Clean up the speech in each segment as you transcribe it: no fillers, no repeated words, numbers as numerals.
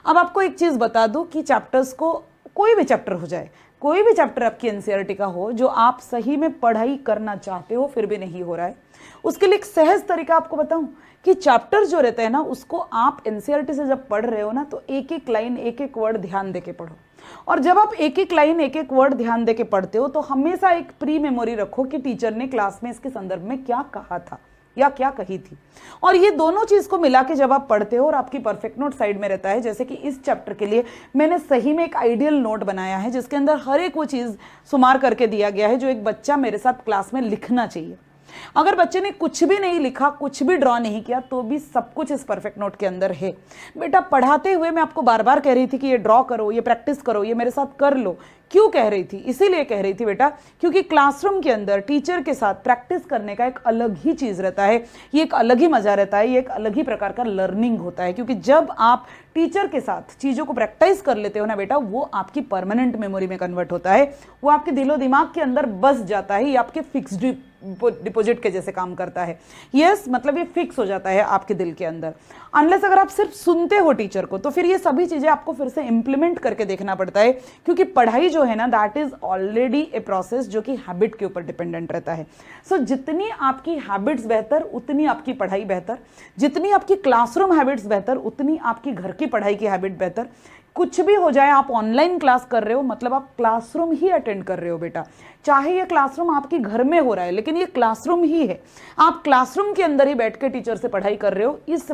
अब आपको एक चीज़ बता दूं कि चैप्टर्स को, कोई भी चैप्टर हो जाए, कोई भी चैप्टर आपकी एनसीईआरटी का हो जो आप सही में पढ़ाई करना चाहते हो फिर भी नहीं हो रहा है, उसके लिए एक सहज तरीका आपको बताऊं कि चैप्टर जो रहते हैं ना उसको आप एनसीईआरटी से जब पढ़ रहे हो ना तो एक एक लाइन एक एक वर्ड ध्यान देके पढ़ो। और जब आप एक एक लाइन एक एक वर्ड ध्यान देके पढ़ते हो तो हमेशा एक प्री मेमोरी रखो कि टीचर ने क्लास में इसके संदर्भ में क्या कहा था या क्या कही थी। और ये दोनों चीज को मिला के जब आप पढ़ते हो और आपकी परफेक्ट नोट साइड में रहता है, जैसे कि इस चैप्टर के लिए मैंने सही में एक आइडियल नोट बनाया है जिसके अंदर हर एक वो चीज शुमार करके दिया गया है जो एक बच्चा मेरे साथ क्लास में लिखना चाहिए। अगर बच्चे ने कुछ भी नहीं लिखा, कुछ भी ड्रॉ नहीं किया, तो भी सब कुछ इस परफेक्ट नोट के अंदर है। बेटा पढ़ाते हुए मैं आपको बार बार कह रही थी कि ये ड्रॉ करो, ये प्रैक्टिस करो, ये मेरे साथ कर लो। क्यों कह रही थी? इसीलिए कह रही थी बेटा क्योंकि क्लासरूम के अंदर टीचर के साथ प्रैक्टिस करने का एक अलग ही चीज रहता है, ये एक अलग ही मजा रहता है, ये एक अलग ही प्रकार का लर्निंग होता है। क्योंकि जब आप टीचर के साथ चीजों को प्रैक्टिस कर लेते हो ना बेटा, वो आपकी परमानेंट मेमोरी में कन्वर्ट होता है, वो आपके दिलो दिमाग के अंदर बस जाता है, ये आपके फिक्स्ड डिपॉजिट के जैसे काम करता है। यस, मतलब ये फिक्स हो जाता है आपके दिल के अंदर। अनलेस अगर आप सिर्फ सुनते हो टीचर को तो फिर ये सभी चीजें आपको फिर से इंप्लीमेंट करके देखना पड़ता है, क्योंकि पढ़ाई जो है ना that is already a process जो कि हैबिट के ऊपर डिपेंडेंट रहता है। सो जितनी आपकी हैबिट्स बेहतर उतनी आपकी पढ़ाई बेहतर, जितनी आपकी क्लासरूम हैबिट्स बेहतर उतनी आपकी घर की पढ़ाई की हैबिट बेहतर। कुछ भी हो जाए, आप ऑनलाइन क्लास कर रहे हो मतलब आप क्लासरूम ही अटेंड कर रहे हो बेटा। चाहे ये क्लासरूम आपके घर में हो रहा है लेकिन ये क्लासरूम ही है, आप क्लासरूम के अंदर ही बैठ के टीचर से पढ़ाई कर रहे हो। इस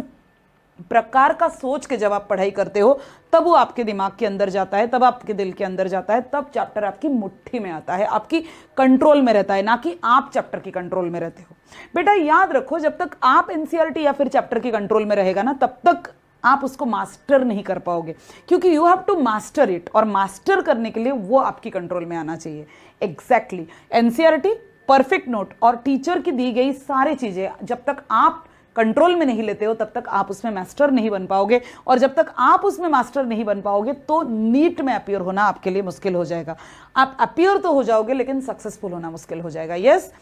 प्रकार का सोच के जब आप पढ़ाई करते हो तब वो आपके दिमाग के अंदर जाता है, तब आपके दिल के अंदर जाता है, तब चैप्टर आपकी मुट्ठी में आता है, आपकी कंट्रोल में रहता है, ना कि आप चैप्टर की कंट्रोल में रहते हो। बेटा याद रखो, जब तक आप एनसीईआरटी या फिर चैप्टर की कंट्रोल में रहेगा ना तब तक आप उसको मास्टर नहीं कर पाओगे, क्योंकि you have to master it, और मास्टर करने के लिए वो आपकी कंट्रोल में आना चाहिए। एग्जैक्टली एनसीईआरटी, परफेक्ट नोट और टीचर की दी गई सारी चीजें जब तक आप कंट्रोल में नहीं लेते हो तब तक आप उसमें मास्टर नहीं बन पाओगे, और जब तक आप उसमें मास्टर नहीं बन पाओगे तो नीट में अपीयर होना आपके लिए मुश्किल हो जाएगा। आप अपीयर तो हो जाओगे लेकिन सक्सेसफुल होना मुश्किल हो जाएगा। यस।